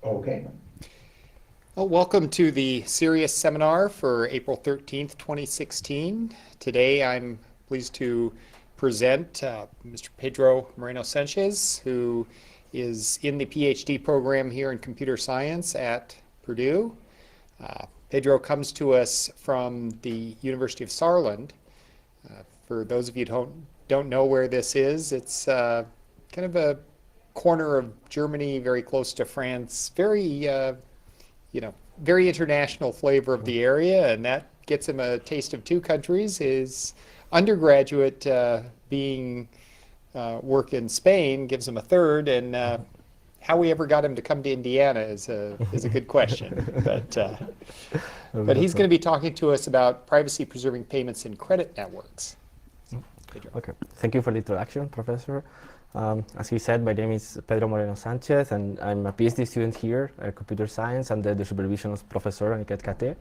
Okay. Well, welcome to the CERIAS seminar for April 13th, 2016. Today I'm pleased to present Mr. Pedro Moreno-Sanchez, who is in the PhD program here in computer science at Purdue. Pedro comes to us from the University of Saarland. For those of you who don't know where this is, it's kind of a corner of Germany, very close to France, very international flavor of the area, and that gets him a taste of two countries. His undergraduate being work in Spain gives him a third, and how we ever got him to come to Indiana is a good question. But he's going to be talking to us about privacy-preserving payments in credit networks. Pedro. Okay, thank you for the introduction, Professor. As he said, my name is Pedro Moreno-Sanchez, and I'm a PhD student here at Computer Science under the supervision of Professor Aniket Kate.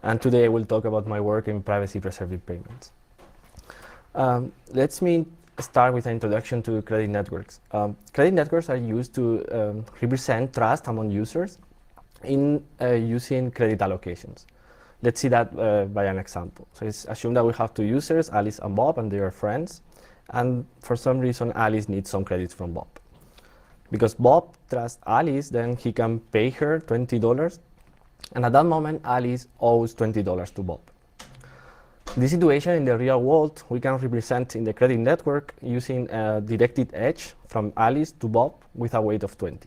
And today I will talk about my work in privacy-preserving payments. Let me start with an introduction to credit networks. Credit networks are used to represent trust among users in using credit allocations. Let's see that by an example. So let's assume that we have two users, Alice and Bob, and they are friends. And for some reason, Alice needs some credits from Bob. Because Bob trusts Alice, then he can pay her $20. And at that moment, Alice owes $20 to Bob. This situation in the real world, we can represent in the credit network using a directed edge from Alice to Bob with a weight of 20.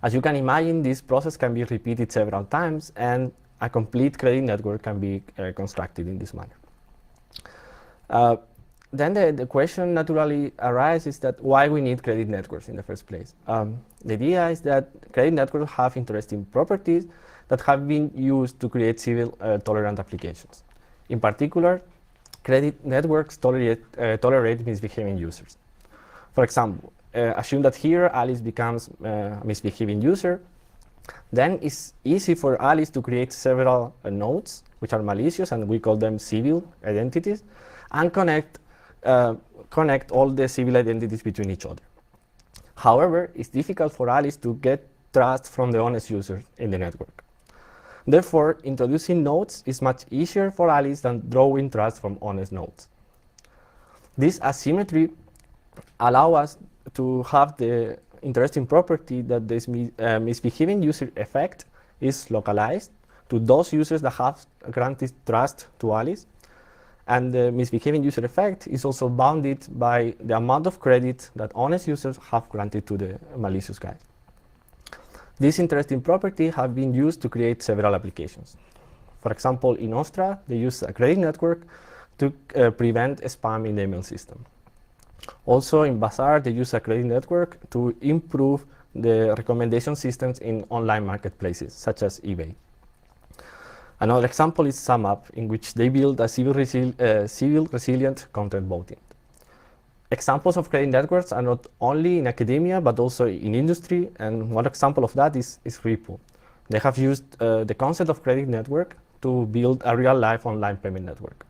As you can imagine, this process can be repeated several times, and a complete credit network can be constructed in this manner. Then the question naturally arises that why we need credit networks in the first place. The idea is that credit networks have interesting properties that have been used to create civil tolerant applications. In particular, credit networks tolerate misbehaving users. For example, assume that here Alice becomes a misbehaving user. Then it's easy for Alice to create several nodes, which are malicious, and we call them civil identities, and connect all the civil identities between each other. However, it's difficult for Alice to get trust from the honest users in the network. Therefore, introducing nodes is much easier for Alice than drawing trust from honest nodes. This asymmetry allows us to have the interesting property that this misbehaving user effect is localized to those users that have granted trust to Alice. And the misbehaving user effect is also bounded by the amount of credit that honest users have granted to the malicious guy. This interesting property has been used to create several applications. For example, in Austria, they use a credit network to prevent spam in the email system. Also, in Bazaar, they use a credit network to improve the recommendation systems in online marketplaces, such as eBay. Another example is SumUp, in which they build a civil resilient content voting. Examples of credit networks are not only in academia, but also in industry, and one example of that is Ripple. They have used the concept of credit network to build a real-life online payment network.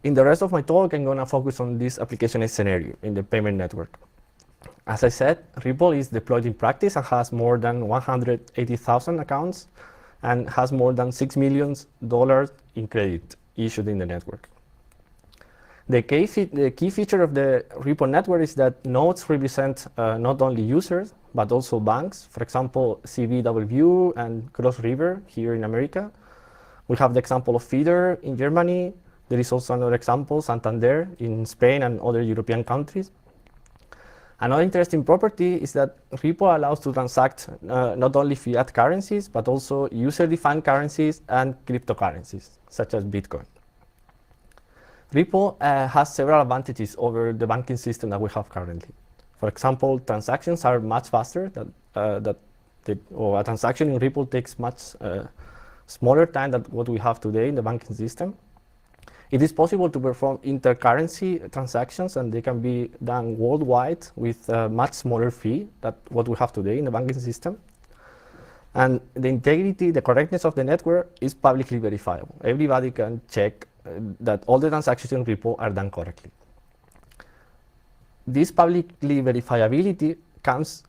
In the rest of my talk, I'm going to focus on this application scenario in the payment network. As I said, Ripple is deployed in practice and has more than 180,000 accounts and has more than $6 million in credit issued in the network. The key feature of the Ripple network is that nodes represent not only users, but also banks. For example, CBW and Cross River here in America. We have the example of Feeder in Germany. There is also another example, Santander in Spain and other European countries. Another interesting property is that Ripple allows to transact not only fiat currencies, but also user-defined currencies and cryptocurrencies, such as Bitcoin. Ripple has several advantages over the banking system that we have currently. For example, transactions are much faster, or a transaction in Ripple takes much smaller time than what we have today in the banking system. It is possible to perform intercurrency transactions, and they can be done worldwide with a much smaller fee than what we have today in the banking system. And the integrity, the correctness of the network is publicly verifiable. Everybody can check that all the transactions in Ripple are done correctly. This publicly verifiability comes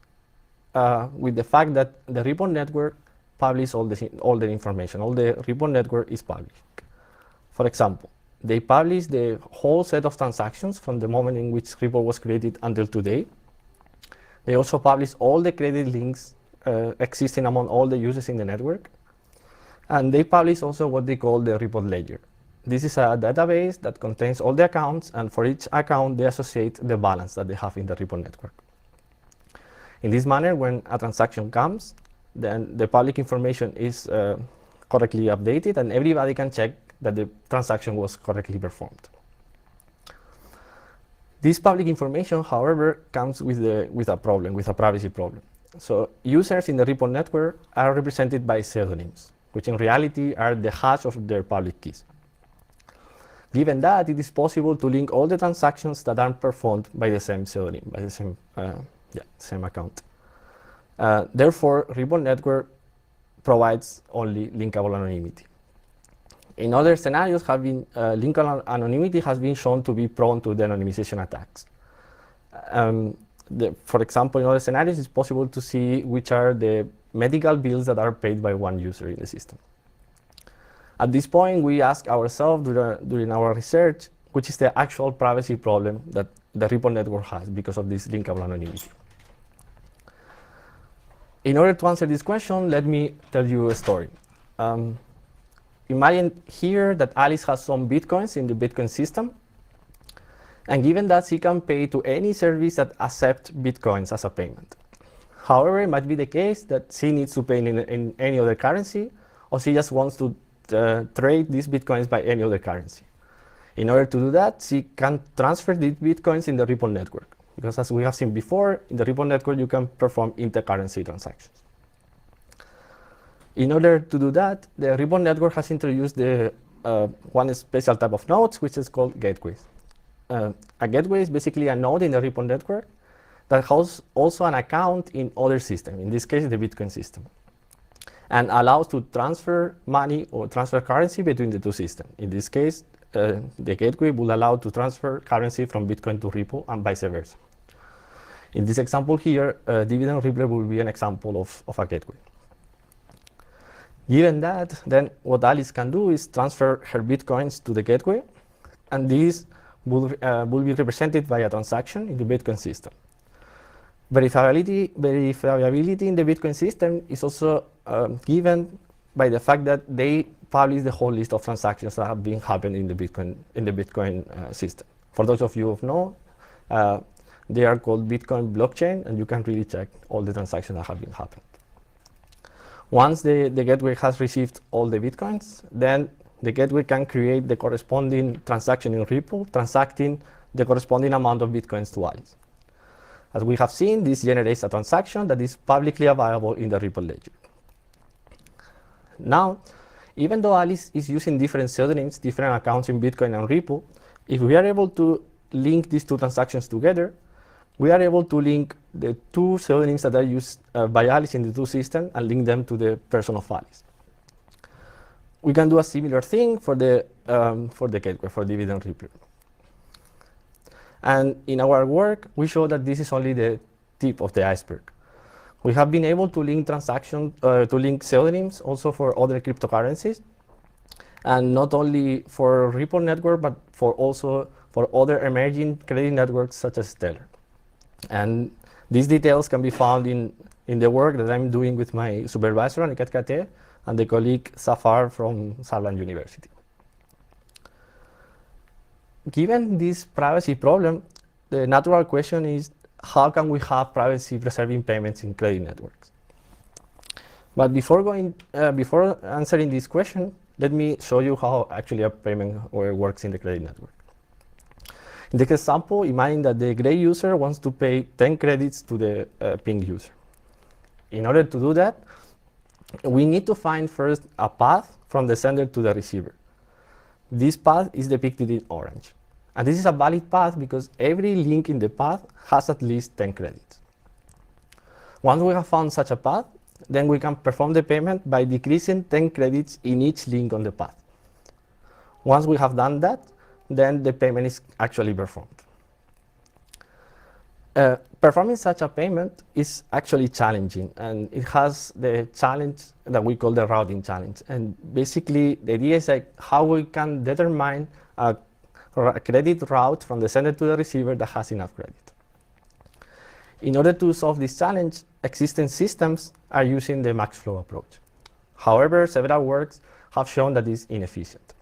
with the fact that the report network publishes all the information. All the report network is published. For example, they publish the whole set of transactions from the moment in which report was created until today. They also publish all the credit links existing among all the users in the network. And they publish also what they call the report ledger. This is a database that contains all the accounts, and for each account, they associate the balance that they have in the report network. In this manner, when a transaction comes, then the public information is correctly updated, and everybody can check that the transaction was correctly performed. This public information, however, comes with a problem, with a privacy problem. So users in the report network are represented by pseudonyms, which in reality are the hash of their public keys. Given that, it is possible to link all the transactions that are performed by the same pseudonym, by the same account. Therefore, report network provides only linkable anonymity. In other scenarios, linkable anonymity has been shown to be prone to de-anonymization attacks. For example, in other scenarios, it's possible to see which are the medical bills that are paid by one user in the system. At this point, we ask ourselves during our research, which is the actual privacy problem that the report network has because of this linkable anonymity. In order to answer this question, let me tell you a story. Imagine here that Alice has some Bitcoins in the Bitcoin system. And given that she can pay to any service that accepts Bitcoins as a payment. However, it might be the case that she needs to pay in any other currency, or she just wants to trade these Bitcoins by any other currency. In order to do that, she can transfer these Bitcoins in the report network. Because as we have seen before, in the report network, you can perform intercurrency transactions. In order to do that, the report network has introduced one special type of nodes, which is called gateways. A gateway is basically a node in the report network that has also an account in other systems, in this case, the Bitcoin system, and allows to transfer money or transfer currency between the two systems. In this case, the gateway will allow to transfer currency from Bitcoin to Ripple and vice versa. In this example here, dividend Ripple will be an example of a gateway. Given that, then what Alice can do is transfer her Bitcoins to the gateway, and these will be represented by a transaction in the Bitcoin system. Verifiability in the Bitcoin system is also given by the fact that they publish the whole list of transactions that have been happening in the Bitcoin system. For those of you who know, they are called Bitcoin blockchain, and you can really check all the transactions that have been happened. Once the gateway has received all the Bitcoins, then the gateway can create the corresponding transaction in Ripple, transacting the corresponding amount of Bitcoins to Alice. As we have seen, this generates a transaction that is publicly available in the Ripple ledger. Now, even though Alice is using different pseudonyms, different accounts in Bitcoin and Ripple, if we are able to link these two transactions together, we are able to link the two pseudonyms that are used by Alice in the two systems and link them to the person of Alice. We can do a similar thing for the gateway, for dividend Ripple. And in our work, we show that this is only the tip of the iceberg. We have been able to link link pseudonyms also for other cryptocurrencies, and not only for Ripple network, but also for other emerging credit networks such as Stellar. And these details can be found in the work that I'm doing with my supervisor, Aniket Kate, and the colleague Safar from Salvan University. Given this privacy problem, the natural question is, how can we have privacy-preserving payments in credit networks? But before answering this question, let me show you how actually a payment works in the credit network. In this example, imagine that the gray user wants to pay 10 credits to the pink user. In order to do that, we need to find first a path from the sender to the receiver. This path is depicted in orange. And this is a valid path because every link in the path has at least 10 credits. Once we have found such a path, then we can perform the payment by decreasing 10 credits in each link on the path. Once we have done that, then the payment is actually performed. Performing such a payment is actually challenging, and it has the challenge that we call the routing challenge. And basically, the idea is like how we can determine a credit route from the sender to the receiver that has enough credit. In order to solve this challenge, existing systems are using the max flow approach. However, several works have shown that it's inefficient.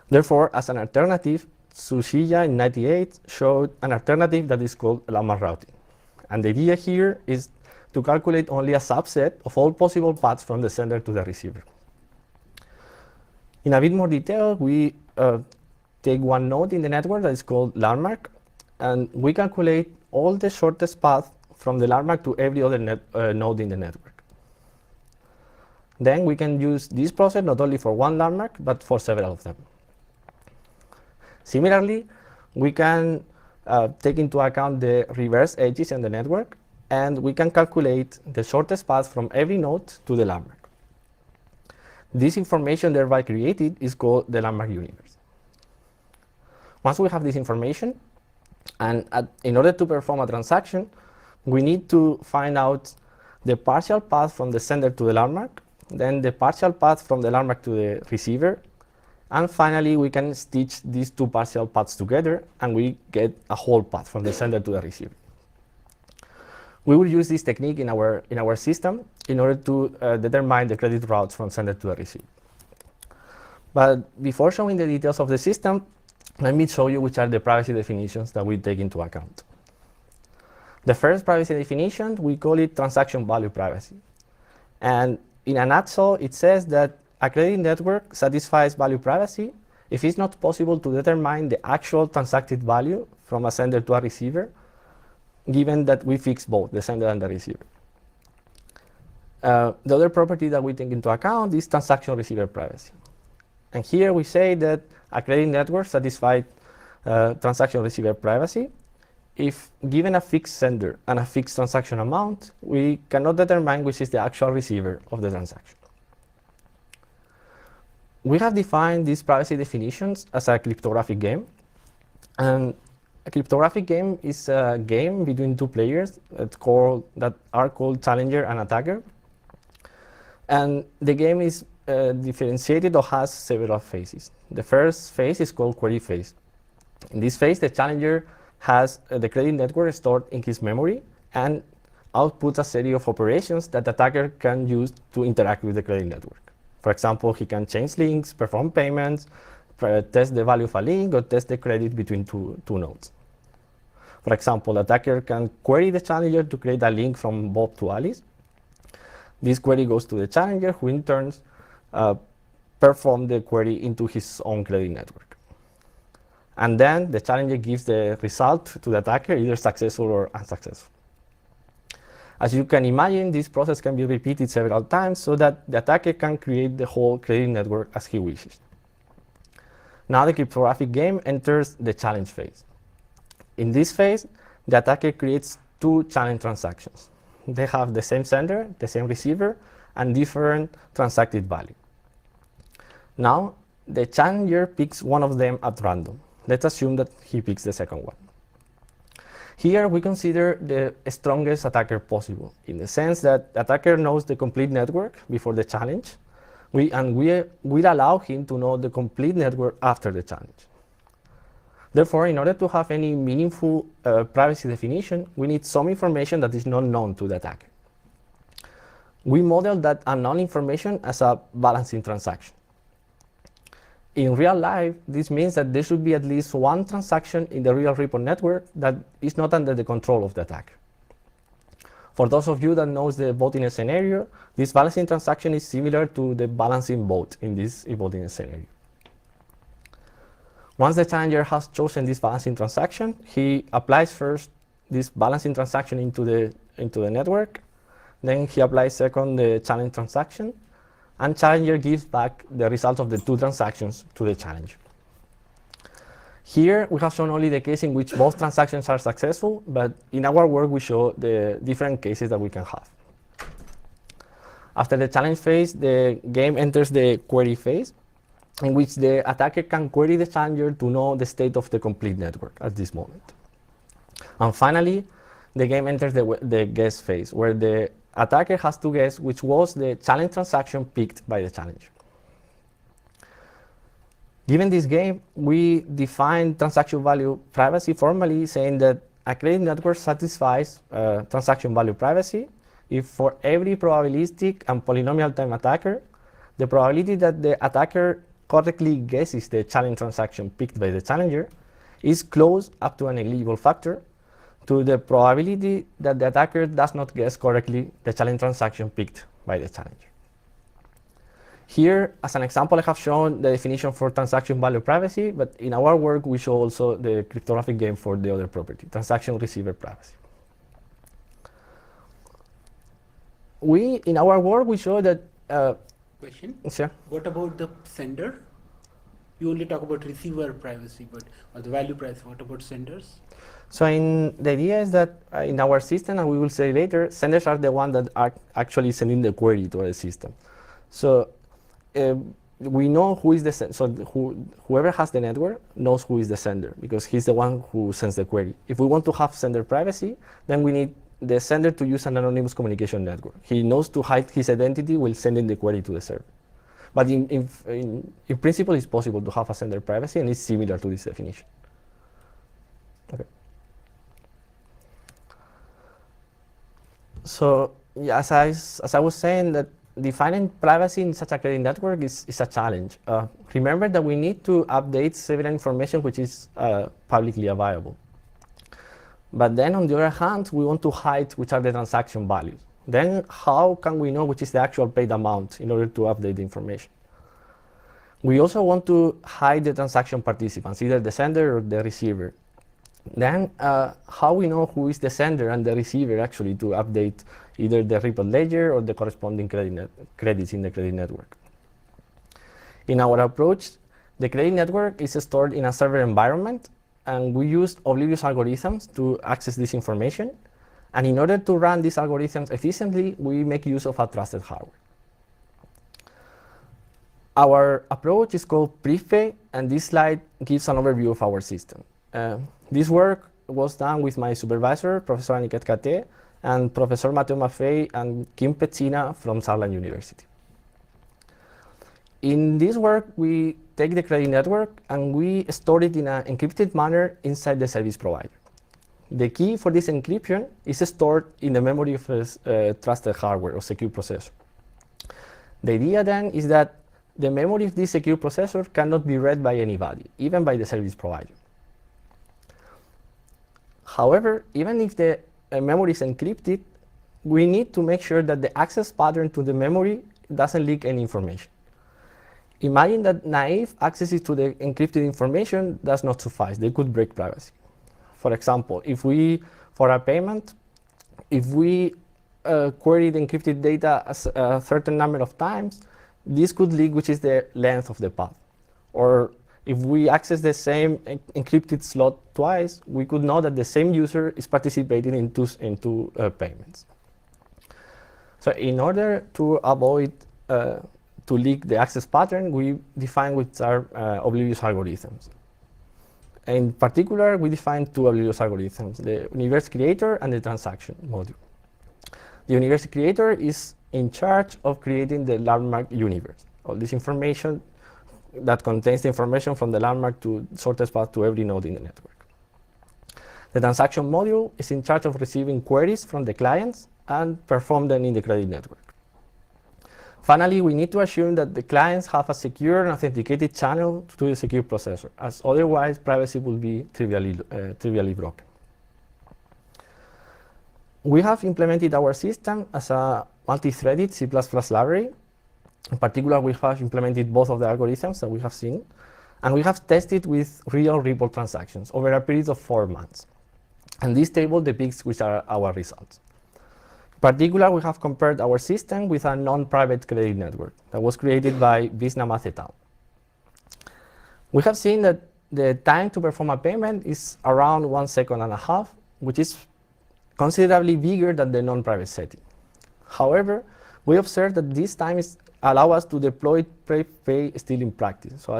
Therefore, as an alternative, Tsuchiya in 1998 showed an alternative that is called landmark routing. And the idea here is to calculate only a subset of all possible paths from the sender to the receiver. In a bit more detail, we take one node in the network that is called landmark, and we calculate all the shortest path from the landmark to every other node in the network. Then we can use this process not only for one landmark, but for several of them. Similarly, we can take into account the reverse edges in the network, and we can calculate the shortest path from every node to the landmark. This information thereby created is called the landmark universe. Once we have this information, and in order to perform a transaction, we need to find out the partial path from the sender to the landmark, then the partial path from the landmark to the receiver, and finally, we can stitch these two partial paths together, and we get a whole path from the sender to the receiver. We will use this technique in our system in order to determine the credit routes from sender to the receiver. But before showing the details of the system, let me show you which are the privacy definitions that we take into account. The first privacy definition, we call it transaction value privacy. And in a nutshell, it says that a credit network satisfies value privacy if it's not possible to determine the actual transacted value from a sender to a receiver, given that we fix both the sender and the receiver. The other property that we take into account is transaction receiver privacy. And here we say that a credit network satisfies transaction receiver privacy if given a fixed sender and a fixed transaction amount, we cannot determine which is the actual receiver of the transaction. We have defined these privacy definitions as a cryptographic game. And a cryptographic game is a game between two players that are called challenger and attacker. And the game is differentiated or has several phases. The first phase is called query phase. In this phase, the challenger has the credit network stored in his memory and outputs a series of operations that the attacker can use to interact with the credit network. For example, he can change links, perform payments, test the value of a link, or test the credit between two nodes. For example, the attacker can query the challenger to create a link from Bob to Alice. This query goes to the challenger, who in turn performs the query into his own credit network. And then the challenger gives the result to the attacker, either successful or unsuccessful. As you can imagine, this process can be repeated several times so that the attacker can create the whole credit network as he wishes. Now the cryptographic game enters the challenge phase. In this phase, the attacker creates two challenge transactions. They have the same sender, the same receiver, and different transacted value. Now, the challenger picks one of them at random. Let's assume that he picks the second one. Here we consider the strongest attacker possible, in the sense that the attacker knows the complete network before the challenge, and we will allow him to know the complete network after the challenge. Therefore, in order to have any meaningful privacy definition, we need some information that is not known to the attacker. We model that unknown information as a balancing transaction. In real life, this means that there should be at least one transaction in the real repo network that is not under the control of the attacker. For those of you that knows the voting scenario, this balancing transaction is similar to the balancing vote in this voting scenario. Once the challenger has chosen this balancing transaction, he applies first this balancing transaction into the network. Then he applies second the challenge transaction, and challenger gives back the result of the two transactions to the challenger. Here we have shown only the case in which both transactions are successful, but in our work we show the different cases that we can have. After the challenge phase, the game enters the query phase, in which the attacker can query the challenger to know the state of the complete network at this moment. And finally, the game enters the guess phase, where the attacker has to guess which was the challenge transaction picked by the challenger. Given this game, we define transaction value privacy formally, saying that a credit network satisfies transaction value privacy if for every probabilistic and polynomial time attacker, the probability that the attacker correctly guesses the challenge transaction picked by the challenger is close up to a negligible factor to the probability that the attacker does not guess correctly the challenge transaction picked by the challenger. Here, as an example, I have shown the definition for transaction value privacy, but in our work, we show also the cryptographic game for the other property, transaction receiver privacy. In our work, we show that... Question? Sure. What about the sender? You only talk about receiver privacy, or the value privacy. What about senders? So the idea is that in our system, and we will say later, senders are the ones that are actually sending the query to the system. So we know who is the sender. So whoever has the network knows who is the sender, because he's the one who sends the query. If we want to have sender privacy, then we need the sender to use an anonymous communication network. He knows to hide his identity while sending the query to the server. But in principle, it's possible to have a sender privacy, and it's similar to this definition. Okay. So yeah, as I was saying, that defining privacy in such a credit network is a challenge. Remember that we need to update several information which is publicly available. But then on the other hand, we want to hide which are the transaction values. Then how can we know which is the actual paid amount in order to update the information? We also want to hide the transaction participants, either the sender or the receiver. Then how we know who is the sender and the receiver actually to update either the Ripple ledger or the corresponding credits in the credit network. In our approach, the credit network is stored in a server environment, and we use oblivious algorithms to access this information. And in order to run these algorithms efficiently, we make use of a trusted hardware. Our approach is called PRIFE, and this slide gives an overview of our system. This work was done with my supervisor, Professor Aniket Kate, and Professor Matteo Maffei and Kim Pecina from Saarland University. In this work, we take the credit network and we store it in an encrypted manner inside the service provider. The key for this encryption is stored in the memory of a trusted hardware or secure processor. The idea then is that the memory of this secure processor cannot be read by anybody, even by the service provider. However, even if the memory is encrypted, we need to make sure that the access pattern to the memory doesn't leak any information. Imagine that naive access to the encrypted information does not suffice. They could break privacy. For example, for a payment, if we query the encrypted data a certain number of times, this could leak which is the length of the path. Or if we access the same encrypted slot twice, we could know that the same user is participating in two payments. So in order to avoid to leak the access pattern, we define which are oblivious algorithms. In particular, we define two oblivious algorithms, the universe creator and the transaction module. The universe creator is in charge of creating the landmark universe. All this information that contains the information from the landmark to shortest path to every node in the network. The transaction module is in charge of receiving queries from the clients and perform them in the credit network. Finally, we need to assume that the clients have a secure and authenticated channel to the secure processor, as otherwise privacy will be trivially broken. We have implemented our system as a multi-threaded C++ library. In particular, we have implemented both of the algorithms that we have seen, and we have tested with real Ripple transactions over a period of 4 months. And this table depicts which are our results. In particular, we have compared our system with a non-private credit network that was created by Visnamath et al. We have seen that the time to perform a payment is around 1.5 seconds, which is considerably bigger than the non-private setting. However, we observed that this time allows us to deploy PRIFE still in practice. So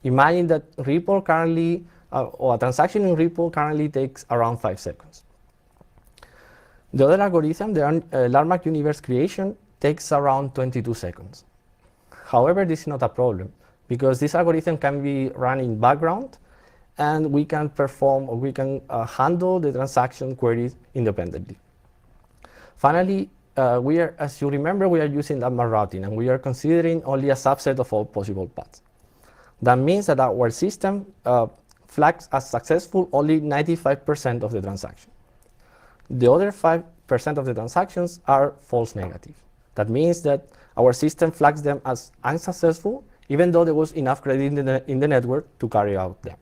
imagine that Ripple currently or a transaction in Ripple currently takes around 5 seconds. The other algorithm, the Larmac universe creation, takes around 22 seconds. However, this is not a problem because this algorithm can be run in background and we can perform or we can handle the transaction queries independently. Finally, as you remember, we are using Larmac routing and we are considering only a subset of all possible paths. That means that our system flags as successful only 95% of the transaction. The other 5% of the transactions are false negative. That means that our system flags them as unsuccessful, even though there was enough credit in the network to carry out them.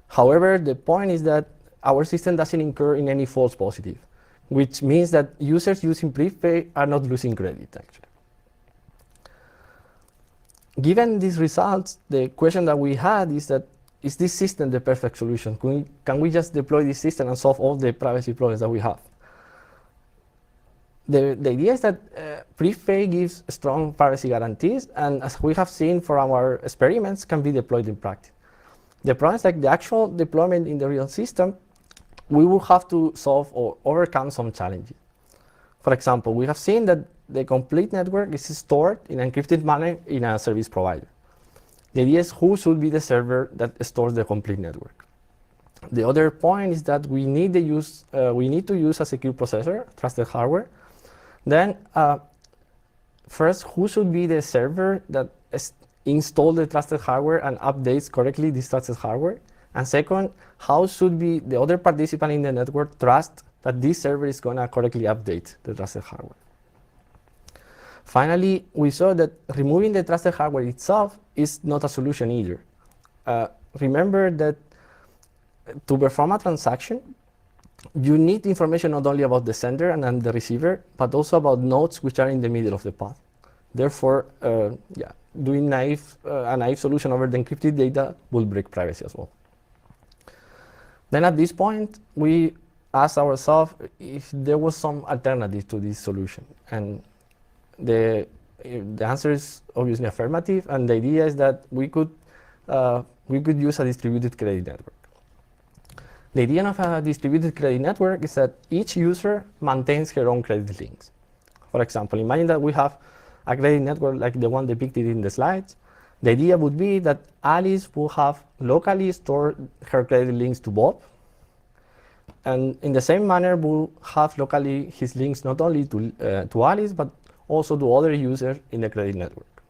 However, the point is that our system doesn't incur in any false positive, which means that users using prepay are not losing credit, actually. Given these results, the question that we had is that, is this system the perfect solution? Can we just deploy this system and solve all the privacy problems that we have? The idea is that prepay gives strong privacy guarantees, and as we have seen from our experiments, can be deployed in practice. The problem is like the actual deployment in the real system, we will have to solve or overcome some challenges. For example, we have seen that the complete network is stored in an encrypted manner in a service provider. The idea is who should be the server that stores the complete network. The other point is that we need to use a secure processor, trusted hardware. Then, first, who should be the server that installs the trusted hardware and updates correctly this trusted hardware? And second, how should be the other participant in the network trust that this server is going to correctly update the trusted hardware? Finally, we saw that removing the trusted hardware itself is not a solution either. Remember that to perform a transaction, you need information not only about the sender and then the receiver, but also about nodes which are in the middle of the path. Therefore, doing a naive solution over the encrypted data will break privacy as well. Then at this point, we asked ourselves if there was some alternative to this solution. And the answer is obviously affirmative, and the idea is that we could use a distributed credit network. The idea of a distributed credit network is that each user maintains her own credit links. For example, imagine that we have a credit network like the one depicted in the slides. The idea would be that Alice will have locally stored her credit links to Bob, and in the same manner will have locally his links not only to Alice, but also to other users in the credit network.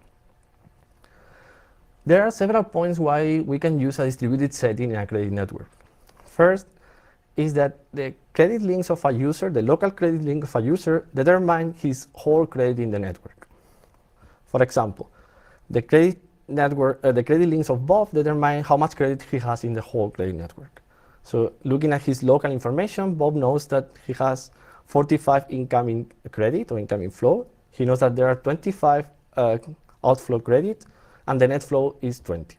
There are several points why we can use a distributed setting in a credit network. First is that the credit links of a user, the local credit link of a user, determine his whole credit in the network. For example, the credit links of Bob determine how much credit he has in the whole credit network. So looking at his local information, Bob knows that he has 45 incoming credit or incoming flow. He knows that there are 25 outflow credit, and the net flow is 20.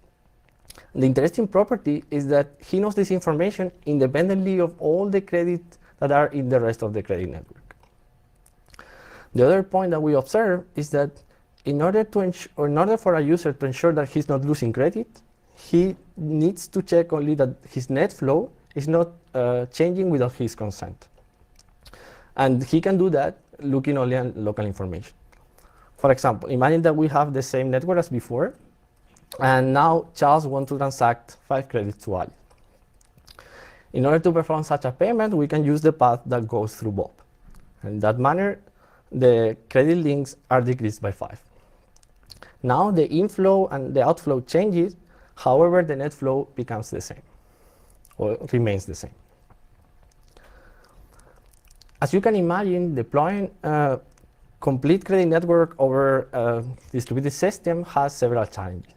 The interesting property is that he knows this information independently of all the credit that are in the rest of the credit network. The other point that we observe is that in order for a user to ensure that he's not losing credit, he needs to check only that his net flow is not changing without his consent. And he can do that looking only at local information. For example, imagine that we have the same network as before, and now Charles wants to transact 5 credits to Ali. In order to perform such a payment, we can use the path that goes through Bob. In that manner, the credit links are decreased by 5. Now the inflow and the outflow changes, however, the net flow becomes the same, or remains the same. As you can imagine, deploying a complete credit network over a distributed system has several challenges.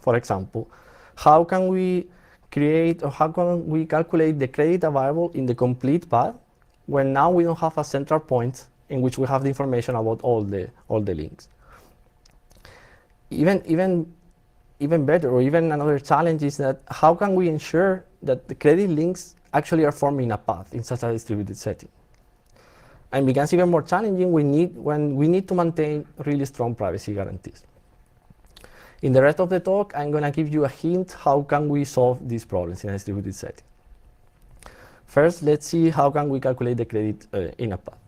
For example, how can we create or how can we calculate the credit available in the complete path when now we don't have a central point in which we have the information about all the links? Even better, or even another challenge is that how can we ensure that the credit links actually are forming a path in such a distributed setting? And becomes even more challenging when we need to maintain really strong privacy guarantees. In the rest of the talk, I'm going to give you a hint how can we solve these problems in a distributed setting. First, let's see how can we calculate the credit in a path.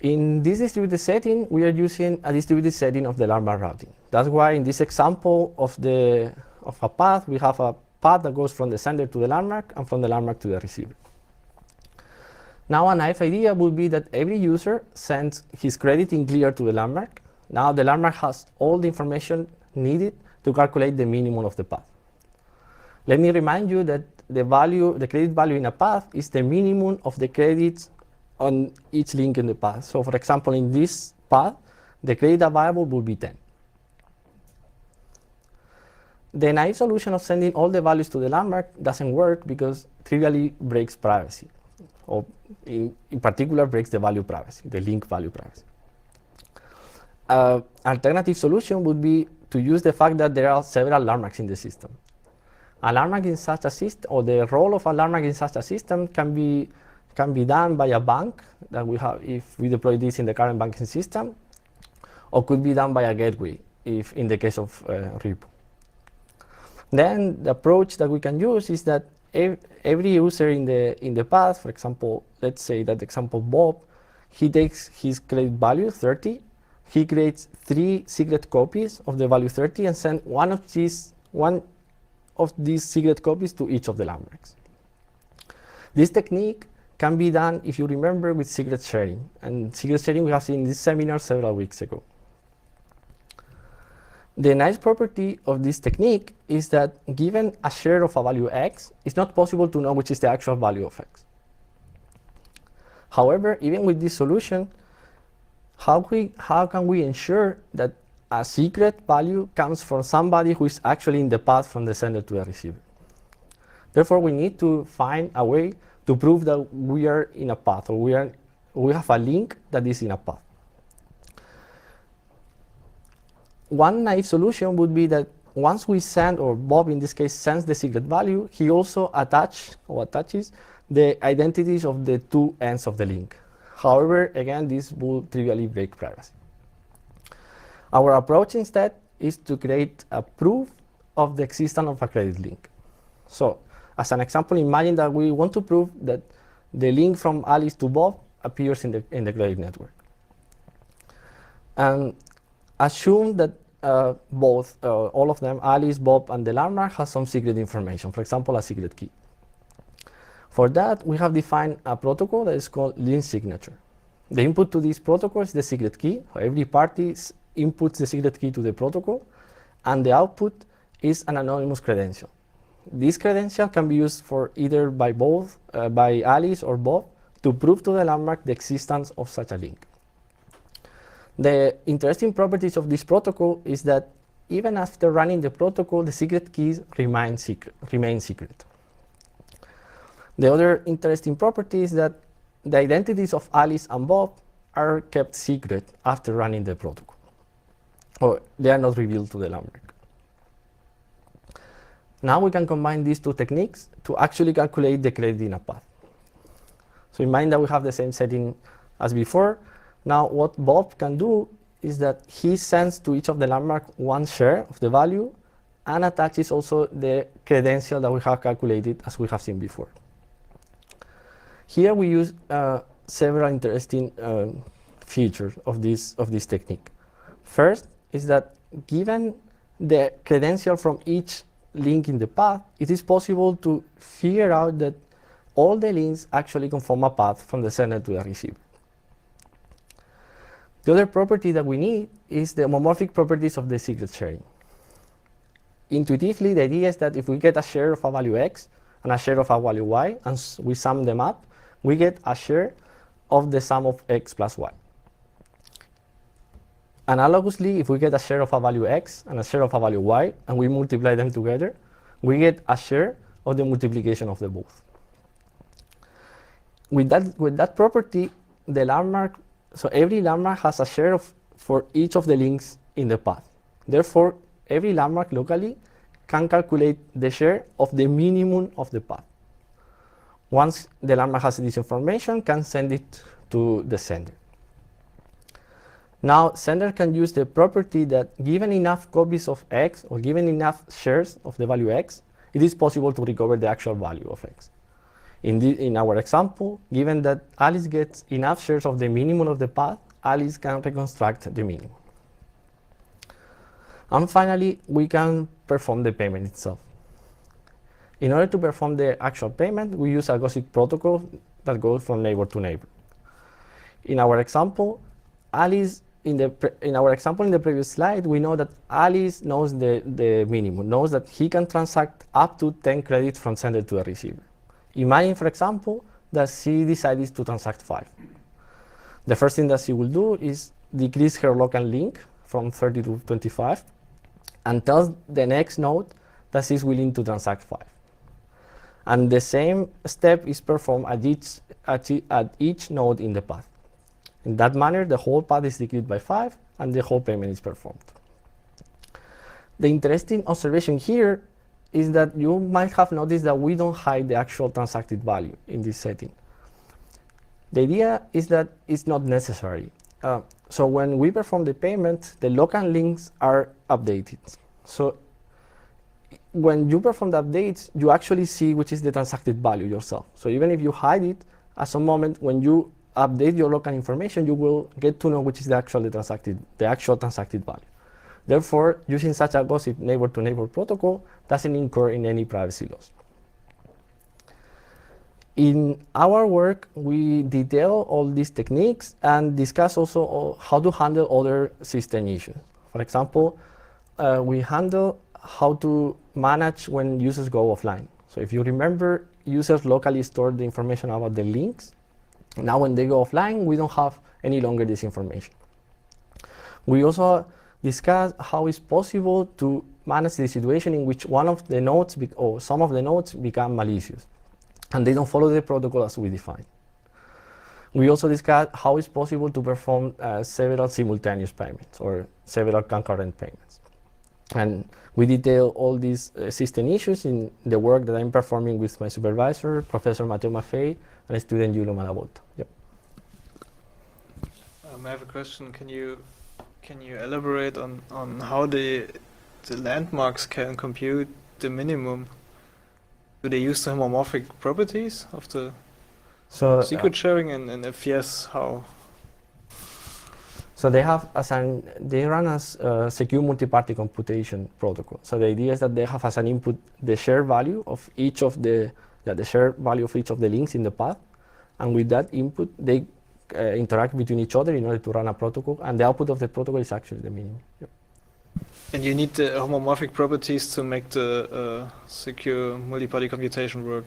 In this distributed setting, we are using a distributed setting of the Landmark routing. That's why in this example of a path, we have a path that goes from the sender to the landmark and from the landmark to the receiver. Now, a nice idea would be that every user sends his credit in clear to the landmark. Now, the landmark has all the information needed to calculate the minimum of the path. Let me remind you that the credit value in a path is the minimum of the credits on each link in the path. So, for example, in this path, the credit available will be 10. The naive solution of sending all the values to the landmark doesn't work because trivially breaks privacy, or in particular breaks the value privacy, the link value privacy. Alternative solution would be to use the fact that there are several landmarks in the system. A landmark in such a system, or the role of a landmark in such a system can be done by a bank that we have if we deploy this in the current banking system, or could be done by a gateway if in the case of repo. Then the approach that we can use is that every user in the path, for example, let's say that example Bob, he takes his credit value 30, he creates 3 secret copies of the value 30 and sends one of these secret copies to each of the landmarks. This technique can be done, if you remember, with secret sharing. And secret sharing we have seen in this seminar several weeks ago. The nice property of this technique is that given a share of a value x, it's not possible to know which is the actual value of x. However, even with this solution, how can we ensure that a secret value comes from somebody who is actually in the path from the sender to the receiver? Therefore, we need to find a way to prove that we are in a path, or we have a link that is in a path. One naive solution would be that once we send, or Bob in this case sends the secret value, he also attaches the identities of the 2 ends of the link. However, again, this will trivially break privacy. Our approach instead is to create a proof of the existence of a credit link. So, as an example, imagine that we want to prove that the link from Alice to Bob appears in the credit network. And assume that all of them, Alice, Bob, and the landmark, has some secret information, for example, a secret key. For that, we have defined a protocol that is called link signature. The input to this protocol is the secret key. Every party inputs the secret key to the protocol, and the output is an anonymous credential. This credential can be used for either by Alice or Bob to prove to the landmark the existence of such a link. The interesting properties of this protocol is that even after running the protocol, the secret keys remain secret. The other interesting property is that the identities of Alice and Bob are kept secret after running the protocol, or they are not revealed to the landmark. Now we can combine these 2 techniques to actually calculate the credit in a path. So in mind that we have the same setting as before. Now what Bob can do is that he sends to each of the landmark 1 share of the value and attaches also the credential that we have calculated as we have seen before. Here we use several interesting features of this technique. First is that given the credential from each link in the path, it is possible to figure out that all the links actually conform a path from the sender to the receiver. The other property that we need is the homomorphic properties of the secret sharing. Intuitively, the idea is that if we get a share of a value x and a share of a value y, and we sum them up, we get a share of the sum of x plus y. Analogously, if we get a share of a value x and a share of a value y, and we multiply them together, we get a share of the multiplication of the both. With that property, the landmark, so every landmark has a share for each of the links in the path. Therefore, every landmark locally can calculate the share of the minimum of the path. Once the landmark has this information, can send it to the sender. Now, sender can use the property that given enough copies of X or given enough shares of the value X, it is possible to recover the actual value of X. In our example, given that Alice gets enough shares of the minimum of the path, Alice can reconstruct the minimum. And finally, we can perform the payment itself. In order to perform the actual payment, we use a gossip protocol that goes from neighbor to neighbor. In our example, in the previous slide, we know that Alice knows the minimum, knows that he can transact up to 10 credits from sender to the receiver. Imagine, for example, that she decides to transact 5. The first thing that she will do is decrease her local link from 30 to 25 and tells the next node that she's willing to transact 5. And the same step is performed at each node in the path. In that manner, the whole path is decreased by 5 and the whole payment is performed. The interesting observation here is that you might have noticed that we don't hide the actual transacted value in this setting. The idea is that it's not necessary. So when we perform the payment, the local links are updated. So when you perform the updates, you actually see which is the transacted value yourself. So even if you hide it, at some moment when you update your local information, you will get to know which is the actual transacted value. Therefore, using such a gossip neighbor-to-neighbor protocol doesn't incur in any privacy loss. In our work, we detail all these techniques and discuss also how to handle other system issues. For example, we handle how to manage when users go offline. So if you remember, users locally store the information about the links. Now when they go offline, we don't have any longer this information. We also discuss how it's possible to manage the situation in which one of the nodes or some of the nodes become malicious and they don't follow the protocol as we define. We also discuss how it's possible to perform several simultaneous payments or several concurrent payments. And we detail all these system issues in the work that I'm performing with my supervisor, Professor Matteo Maffei, and student Giulio Malavolta. Yep. I have a question. Can you elaborate on how the landmarks can compute the minimum? Do they use the homomorphic properties of the secret sharing, and if yes, how? So they run as a secure multi-party computation protocol. So the idea is that they have as an input the share value of each of the share value of each of the links in the path, and with that input they interact between each other in order to run a protocol, and the output of the protocol is actually the minimum. Yep. And you need the homomorphic properties to make the secure multi-party computation work.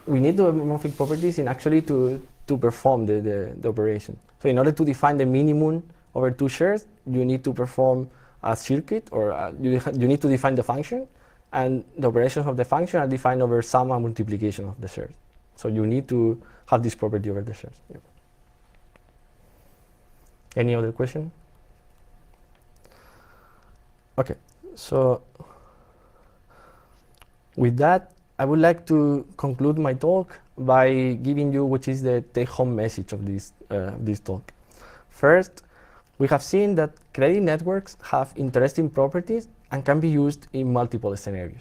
We need the homomorphic properties in actually to perform the operation. So in order to define the minimum over 2 shares, you need to perform a circuit, or you need to define the function, and the operations of the function are defined over sum and multiplication of the shares. So you need to have this property over the shares. Yep. Any other question? Okay, so with that, I would like to conclude my talk by giving you which is the take-home message of this talk. First, we have seen that credit networks have interesting properties and can be used in multiple scenarios.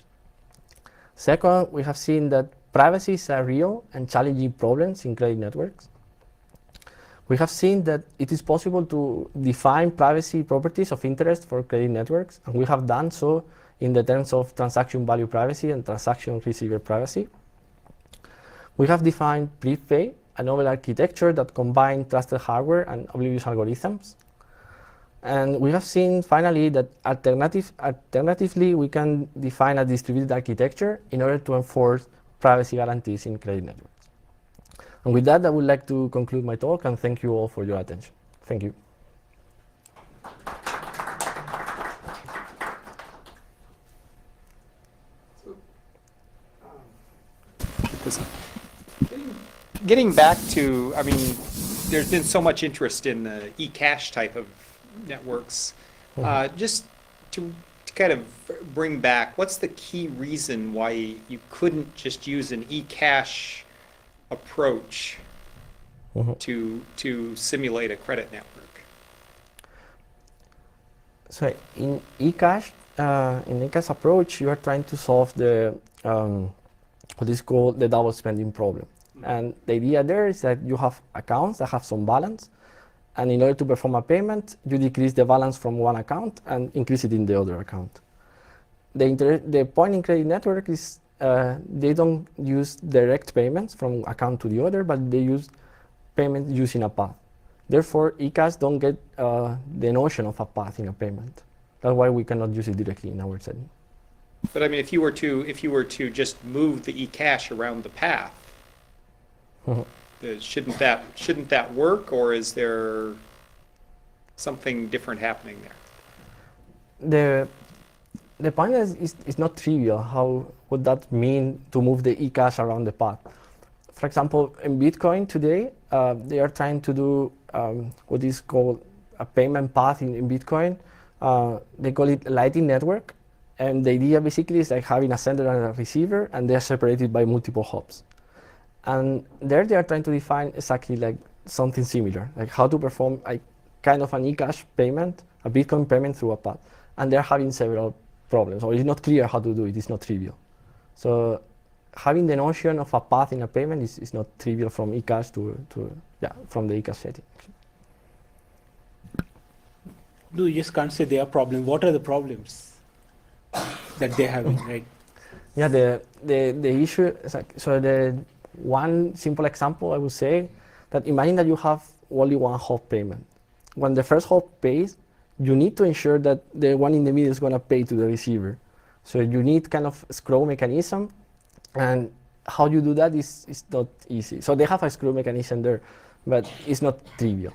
Second, we have seen that privacy is a real and challenging problem in credit networks. We have seen that it is possible to define privacy properties of interest for credit networks, and we have done so in the terms of transaction value privacy and transaction receiver privacy. We have defined prepay, a novel architecture that combines trusted hardware and oblivious algorithms. And we have seen finally that alternatively we can define a distributed architecture in order to enforce privacy guarantees in credit networks. And with that, I would like to conclude my talk and thank you all for your attention. Thank you. Getting back to, I mean, there's been so much interest in the eCash type of networks. Just to kind of bring back, what's the key reason why you couldn't just use an eCash approach to simulate a credit network? So in eCash, in eCash approach, you are trying to solve the what is called the double spending problem. And the idea there is that you have accounts that have some balance, and in order to perform a payment, you decrease the balance from one account and increase it in the other account. The point in credit network is they don't use direct payments from account to the other, but they use payments using a path. Therefore, eCash don't get the notion of a path in a payment. That's why we cannot use it directly in our setting. But I mean, if you were to just move the eCash around the path, shouldn't that work, or is there something different happening there? The point is not trivial. How would that mean to move the eCash around the path? For example, in Bitcoin today, they are trying to do what is called a payment path in Bitcoin. They call it Lightning Network. And the idea basically is like having a sender and a receiver, and they are separated by multiple hops. And there they are trying to define exactly like something similar, like how to perform a kind of an eCash payment, a Bitcoin payment through a path. And they're having several problems, or it's not clear how to do it, it's not trivial. So having the notion of a path in a payment is not trivial from eCash from the eCash setting. No, you just can't say they are problems. What are the problems that they're having, right? Yeah, the issue is like, so the one simple example I would say that imagine that you have only one hop payment. When the first hop pays, you need to ensure that the one in the middle is going to pay to the receiver. So you need kind of scroll mechanism, and how you do that is not easy. So they have a scroll mechanism there, but it's not trivial.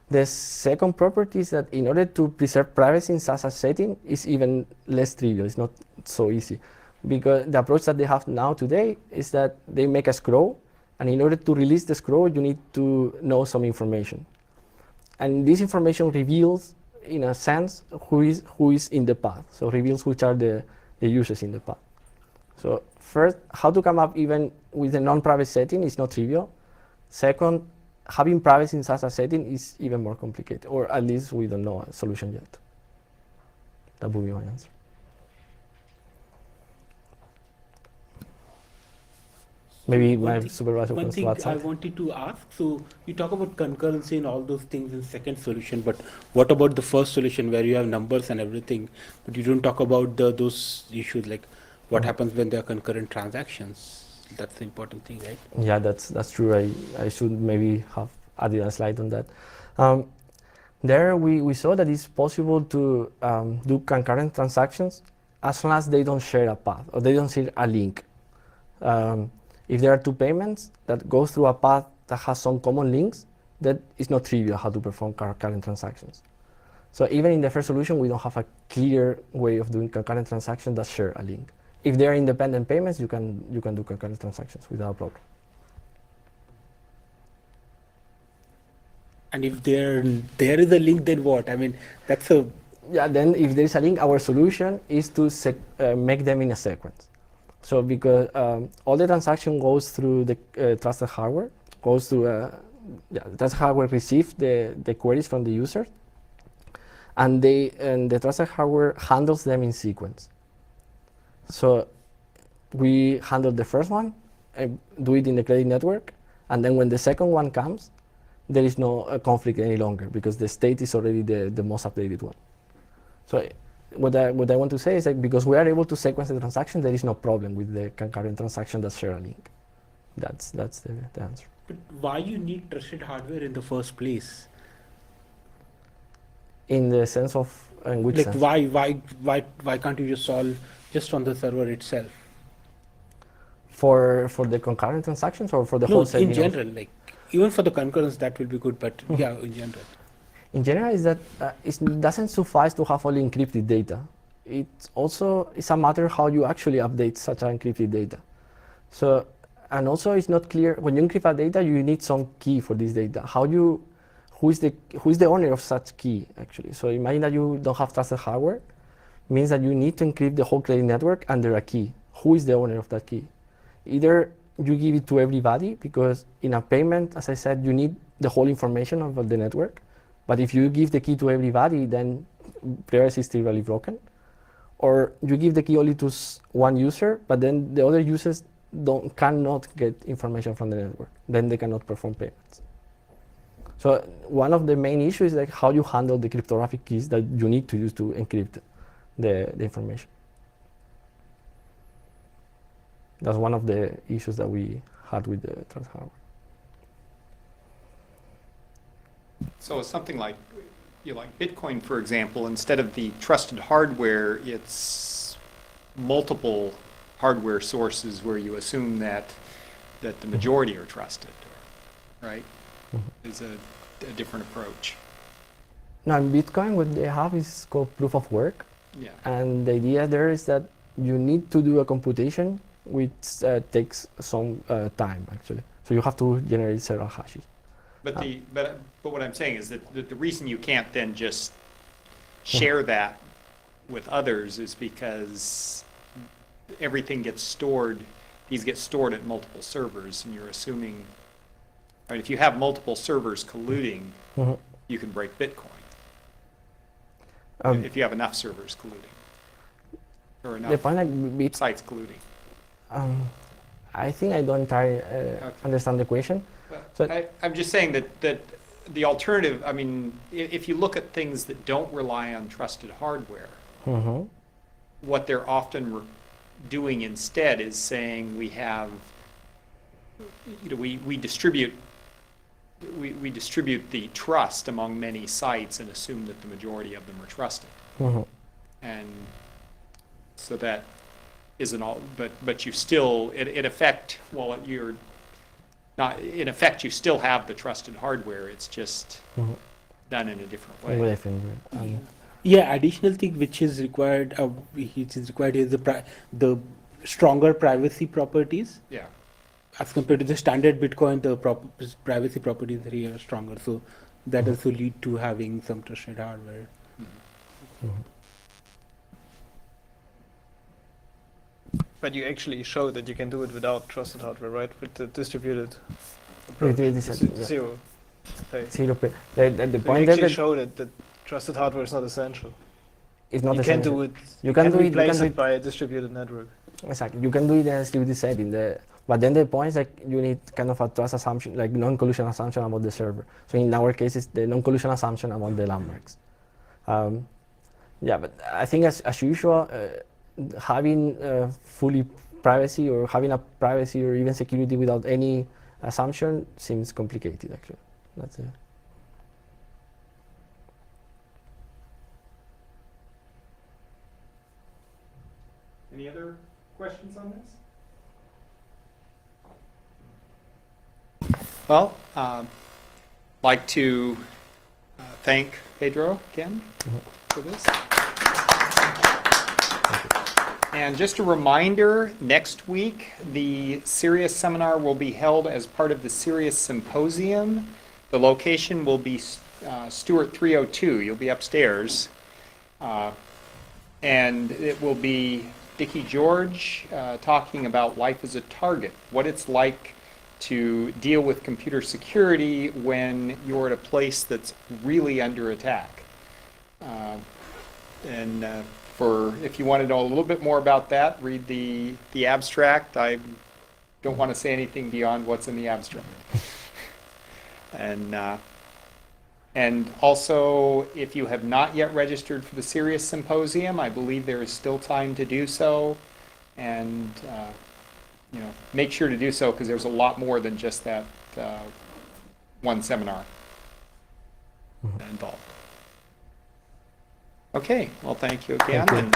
The second property is that in order to preserve privacy in such a setting is even less trivial. It's not so easy, because the approach that they have now today is that they make a scroll, and in order to release the scroll, you need to know some information. And this information reveals, in a sense, who is in the path. So reveals which are the users in the path. So first, how to come up even with a non-private setting is not trivial. Second, having privacy in such a setting is even more complicated, or at least we don't know a solution yet. That would be my answer. Maybe my supervisor One wants thing to add I something. wanted to ask, so you talk about concurrency and all those things in second solution, but what about the first solution where you have numbers and everything, but you don't talk about those issues like what happens when there are concurrent transactions? That's the important thing, right? Yeah, that's true. I should maybe have added a slide on that. There we saw that it's possible to do concurrent transactions as long as they don't share a path or they don't share a link. If there are two payments that go through a path that has some common links, that is not trivial how to perform concurrent transactions. So even in the first solution, we don't have a clear way of doing concurrent transactions that share a link. If they are independent payments, you can do concurrent transactions without a problem. And if there is a link, then what? I mean, that's a... Yeah, then if there is a link, our solution is to make them in a sequence. So because all the transaction goes through the trusted hardware, goes through the trusted hardware receives the queries from the user, and the trusted hardware handles them in sequence. So we handle the first one, do it in the credit network, and then when the second one comes, there is no conflict any longer because the state is already the most updated one. So what I want to say is that because we are able to sequence the transaction, there is no problem with the concurrent transaction that share a link. That's the answer. But why you need trusted hardware in the first place? In the sense of in which like sense? why can't you just solve just on the server itself? For the concurrent transactions or for the No, whole setting? in general, like even for the concurrence that will be good, but yeah, in general. In general, is that it doesn't suffice to have only encrypted data. It's a matter how you actually update such encrypted data. So, and also it's not clear when you encrypt a data, you need some key for this data. Who is the owner of such key actually? So imagine that you don't have trusted hardware, means that you need to encrypt the whole credit network under a key. Who is the owner of that key? Either you give it to everybody, because in a payment, as I said, you need the whole information of the network. But if you give the key to everybody, then privacy is trivially broken, or you give the key only to one user, but then the other users cannot get information from the network. Then they cannot perform payments. So one of the main issues is like how you handle the cryptographic keys that you need to use to encrypt the information. That's one of the issues that we had with the trust hardware. So something like, like Bitcoin, for example, instead of the trusted hardware, it's multiple hardware sources where you assume that the majority are trusted, right? Is a different approach. Now in Bitcoin, what they have is called proof of work. Yeah. And the idea there is that you need to do a computation which takes some time, actually. So you have to generate several hashes. But what I'm saying is that the reason you can't then just share that with others is because everything gets stored. These get stored at multiple servers, and you're assuming, right? If you have multiple servers colluding, you can break Bitcoin. If you have enough servers colluding, or enough the point like sites colluding. I think I don't entirely understand the question. So I'm just saying that the alternative, I mean, if you look at things that don't rely on trusted hardware, what they're often doing instead is saying we have, we distribute the trust among many sites and assume that the majority of them are trusted. And so that isn't all, but you still, in effect, well, you're not, in effect, you still have the trusted hardware, it's just done in a different way. Yeah, additional thing which is required, is the stronger privacy properties. Yeah. As compared to the standard Bitcoin, the privacy properties here are stronger. So that also lead to having some trusted hardware. But you actually show that you can do it without trusted hardware, right? With the distributed With approach. the Zero pay. Zero pay. The So point you there actually that show that trusted hardware is not essential. it's not You the can same. do it. You can do it. You replace can do it it by a distributed network. exactly. You can do it in a distributed setting. But then the point is like you need kind of a trust assumption, like non-collusion assumption about the server. So in our case, it's the non-collusion assumption about the landmarks. Yeah, but I think as usual, having fully privacy or having a privacy or even security without any assumption seems complicated. Actually, that's it. Any other questions on this? Well, like to thank Pedro again for this. And just a reminder, next week, the CERIAS seminar will be held as part of the CERIAS Symposium. The location will be Stewart 302. You'll be upstairs. And it will be Dickie George talking about life as a target, what it's like to deal with computer security when you're at a place that's really under attack. If you want to know a little bit more about that, read the abstract. I don't want to say anything beyond what's in the abstract. And also, if you have not yet registered for the CERIAS Symposium, I believe there is still time to do so. And make sure to do so because there's a lot more than just that one seminar involved. Okay, well, thank you again. Thank you. And